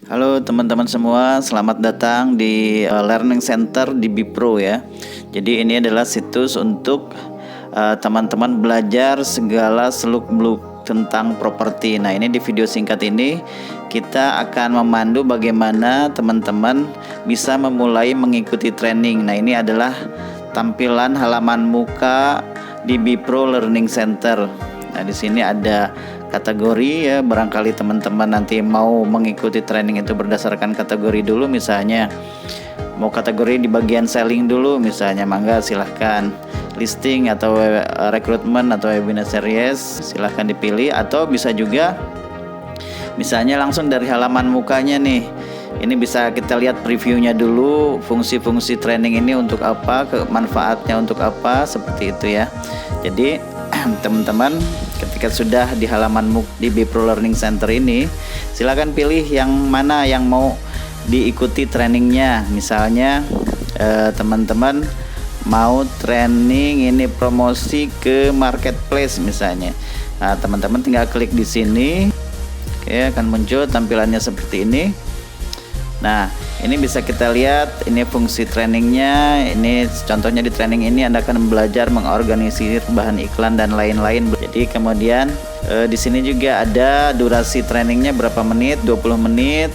Halo teman-teman semua, selamat datang di Learning Center di Bipro ya. Jadi ini adalah situs untuk teman-teman belajar segala seluk-beluk tentang properti. Nah, ini di video singkat ini kita akan memandu bagaimana teman-teman bisa memulai mengikuti training. Nah, ini adalah tampilan halaman muka di Bipro Learning Center. Nah, di sini ada kategori ya, barangkali teman-teman nanti mau mengikuti training itu berdasarkan kategori dulu, misalnya mau kategori di bagian selling dulu misalnya, mangga silahkan. Listing atau rekrutmen atau webinar series silahkan dipilih, atau bisa juga misalnya langsung dari halaman mukanya nih. Ini bisa kita lihat previewnya dulu, fungsi-fungsi training ini untuk apa, manfaatnya untuk apa, seperti itu ya. Jadi teman-teman ketika sudah di halaman di Bipro Learning Center ini, silakan pilih yang mana yang mau diikuti trainingnya. Misalnya teman-teman mau training ini promosi ke marketplace misalnya. Nah, teman-teman tinggal klik di sini. Oke, akan muncul tampilannya seperti ini. Nah, ini bisa kita lihat, ini fungsi trainingnya. Ini contohnya di training ini Anda akan belajar mengorganisir bahan iklan dan lain-lain. Jadi kemudian di sini juga ada durasi trainingnya berapa menit, 20 menit.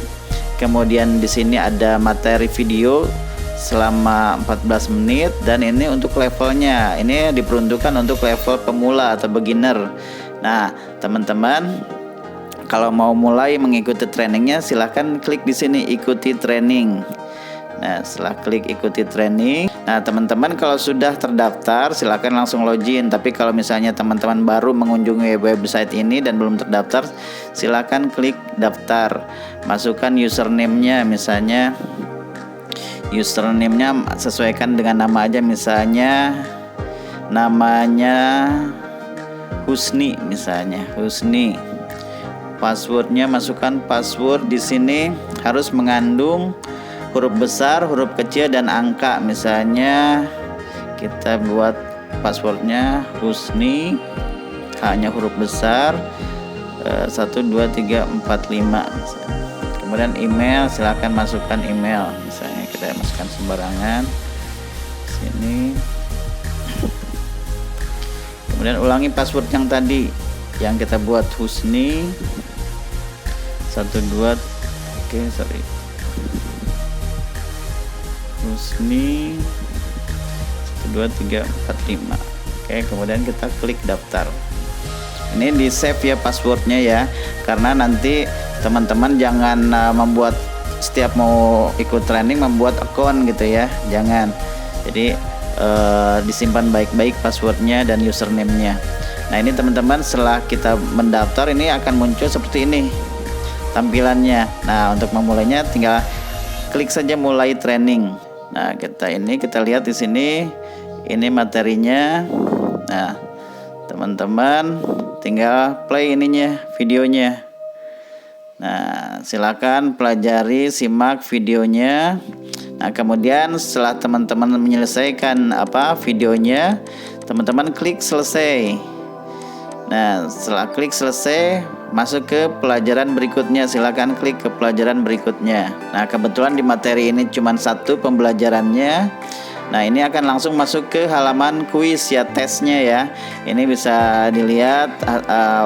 Kemudian di sini ada materi video selama 14 menit, dan ini untuk levelnya. Ini diperuntukkan untuk level pemula atau beginner. Nah, teman-teman kalau mau mulai mengikuti trainingnya, silahkan klik di sini ikuti training. Nah, setelah klik ikuti training, nah teman-teman kalau sudah terdaftar silahkan langsung login. Tapi kalau misalnya teman-teman baru mengunjungi website ini dan belum terdaftar, silahkan klik daftar. Masukkan username-nya, misalnya username-nya sesuaikan dengan nama aja, misalnya namanya Husni misalnya, Husni. Passwordnya masukkan password, di sini harus mengandung huruf besar, huruf kecil, dan angka. Misalnya kita buat passwordnya Husni, hanya huruf besar 1 2 3 4 5 misalnya. Kemudian email, silakan masukkan email, misalnya kita masukkan sembarangan sini. Kemudian ulangi password yang tadi yang kita buat, Husni 1 2 Husni 1 2 3 4 5. Oke, kemudian kita klik daftar. Ini di save ya passwordnya ya, karena nanti teman-teman jangan membuat setiap mau ikut training membuat akun gitu ya, jangan. Jadi disimpan baik-baik passwordnya dan username-nya. Nah, ini teman-teman setelah kita mendaftar ini akan muncul seperti ini tampilannya. Nah, untuk memulainya tinggal klik saja mulai training. Nah, kita lihat di sini ini materinya. Nah, teman-teman tinggal play ininya, videonya. Nah, silakan pelajari, simak videonya. Nah, kemudian setelah teman-teman menyelesaikan videonya, teman-teman klik selesai. Nah, setelah klik selesai, masuk ke pelajaran berikutnya. Silakan klik ke pelajaran berikutnya. Nah, kebetulan di materi ini cuma satu pembelajarannya. Nah, ini akan langsung masuk ke halaman kuis ya, tesnya ya. Ini bisa dilihat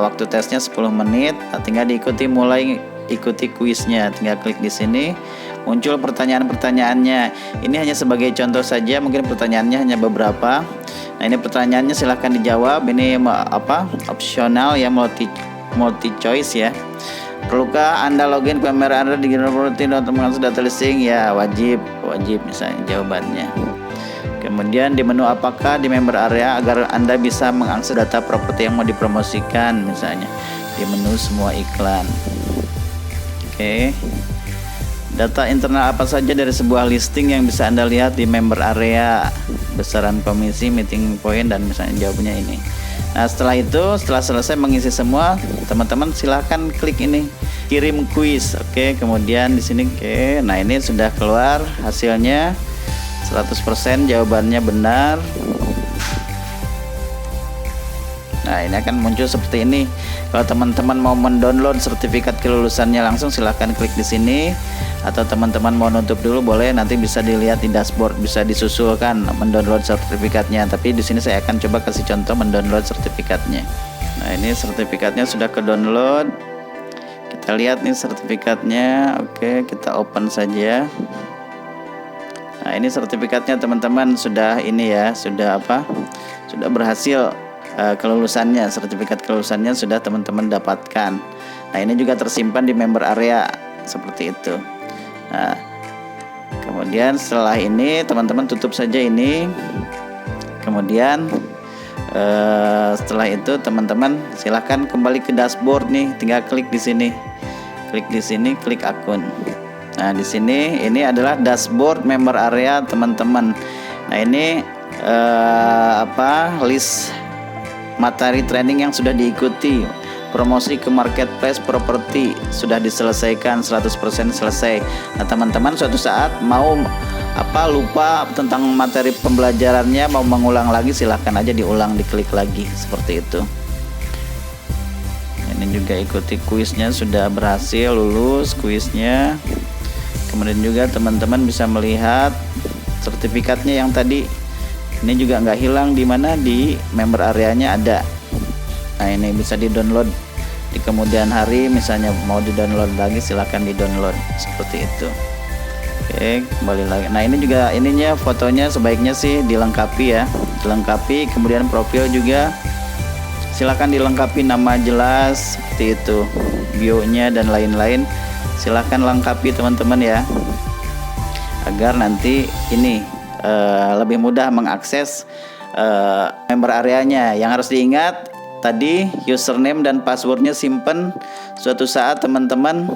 waktu tesnya 10 menit. Nah, tinggal ikuti kuisnya. Tinggal klik di sini. Muncul pertanyaan-pertanyaannya. Ini hanya sebagai contoh saja, mungkin pertanyaannya hanya beberapa. Nah, ini pertanyaannya silahkan dijawab. Ini opsional ya, multi choice ya. Perlukah Anda login ke member Anda di properti untuk mengakses data listing? Ya, wajib misalnya jawabannya. Kemudian di menu apakah di member area agar Anda bisa mengakses data properti yang mau dipromosikan, misalnya di menu semua iklan. Oke. Data internal apa saja dari sebuah listing yang bisa Anda lihat di member area, besaran komisi, meeting point, dan misalnya jawabannya ini. Nah, setelah selesai mengisi semua, teman-teman silahkan klik ini kirim kuis. Oke, kemudian di sini nah ini sudah keluar hasilnya 100% jawabannya benar. Nah, ini akan muncul seperti ini. Kalau teman-teman mau mendownload sertifikat kelulusannya langsung, silahkan klik di sini. Atau teman-teman mau nutup dulu boleh, nanti bisa dilihat di dashboard, bisa disusulkan mendownload sertifikatnya. Tapi di sini saya akan coba kasih contoh mendownload sertifikatnya. Nah, ini sertifikatnya sudah ke-download. Kita lihat nih sertifikatnya. Oke, kita open saja. Nah, ini sertifikatnya teman-teman sudah ini ya, sudah berhasil. Kelulusannya, sertifikat kelulusannya sudah teman-teman dapatkan. Nah, ini juga tersimpan di member area seperti itu. Nah, kemudian setelah ini teman-teman tutup saja ini. Kemudian setelah itu teman-teman silahkan kembali ke dashboard nih, tinggal klik di sini. Klik di sini, klik akun. Nah, di sini ini adalah dashboard member area teman-teman. Nah, ini list materi training yang sudah diikuti. Promosi ke marketplace properti sudah diselesaikan 100% selesai. Nah, teman-teman suatu saat mau lupa tentang materi pembelajarannya, mau mengulang lagi, silahkan aja diulang, diklik lagi seperti itu. Ini juga ikuti kuisnya, sudah berhasil lulus kuisnya. Kemudian juga teman-teman bisa melihat sertifikatnya yang tadi. Ini juga nggak hilang, di mana di member areanya ada. Nah, ini bisa di-download di kemudian hari, misalnya mau di-download lagi silahkan di-download seperti itu. Oke, kembali lagi. Nah, ini juga ininya fotonya sebaiknya sih dilengkapi ya, dilengkapi. Kemudian profil juga silahkan dilengkapi, nama jelas seperti itu, bio-nya dan lain-lain silahkan lengkapi teman-teman ya, agar nanti ini lebih mudah mengakses member areanya. Yang harus diingat tadi, username dan passwordnya simpen. Suatu saat teman-teman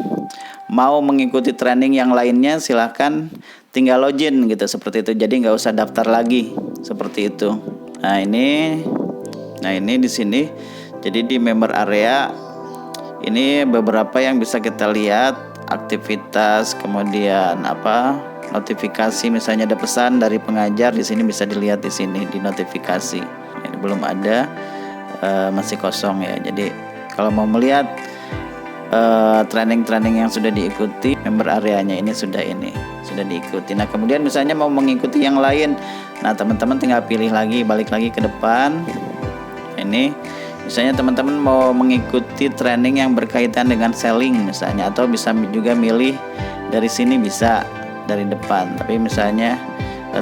mau mengikuti training yang lainnya, silahkan tinggal login gitu seperti itu. Jadi nggak usah daftar lagi seperti itu. Nah, ini di sini. Jadi di member area ini beberapa yang bisa kita lihat, aktivitas, kemudian notifikasi, misalnya ada pesan dari pengajar, di sini bisa dilihat di sini di notifikasi. Ini belum ada, masih kosong ya. Jadi kalau mau melihat training-training yang sudah diikuti, member areanya ini sudah diikuti. Nah, kemudian misalnya mau mengikuti yang lain, nah teman-teman tinggal pilih lagi, balik lagi ke depan. Ini misalnya teman-teman mau mengikuti training yang berkaitan dengan selling misalnya, atau bisa juga milih dari sini, bisa dari depan. Tapi misalnya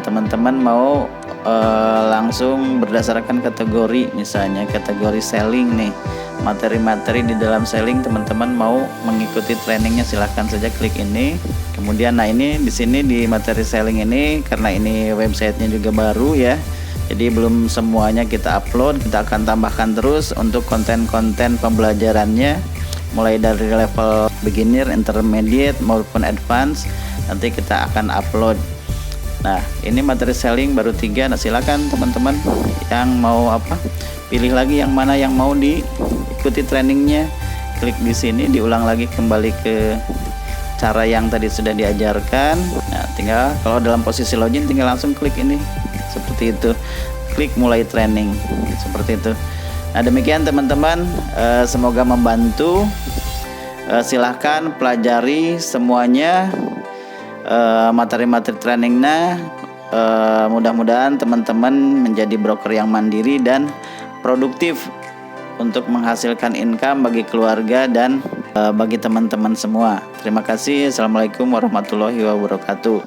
teman-teman mau langsung berdasarkan kategori, misalnya kategori selling nih, materi-materi di dalam selling, teman-teman mau mengikuti trainingnya silahkan saja klik ini. Kemudian nah, ini di sini di materi selling ini, karena ini websitenya juga baru ya, jadi belum semuanya kita upload, kita akan tambahkan terus untuk konten-konten pembelajarannya, mulai dari level beginner, intermediate maupun advance. Nanti kita akan upload. Nah, ini materi selling baru 3. Nah, silakan teman-teman yang mau pilih lagi yang mana yang mau diikuti trainingnya, klik di sini, diulang lagi kembali ke cara yang tadi sudah diajarkan. Nah, tinggal kalau dalam posisi login tinggal langsung klik ini seperti itu, klik mulai training seperti itu. Nah, demikian teman-teman, semoga membantu. Silahkan pelajari semuanya materi-materi trainingnya. Mudah-mudahan teman-teman menjadi broker yang mandiri dan produktif untuk menghasilkan income bagi keluarga dan bagi teman-teman semua. Terima kasih. Assalamualaikum warahmatullahi wabarakatuh.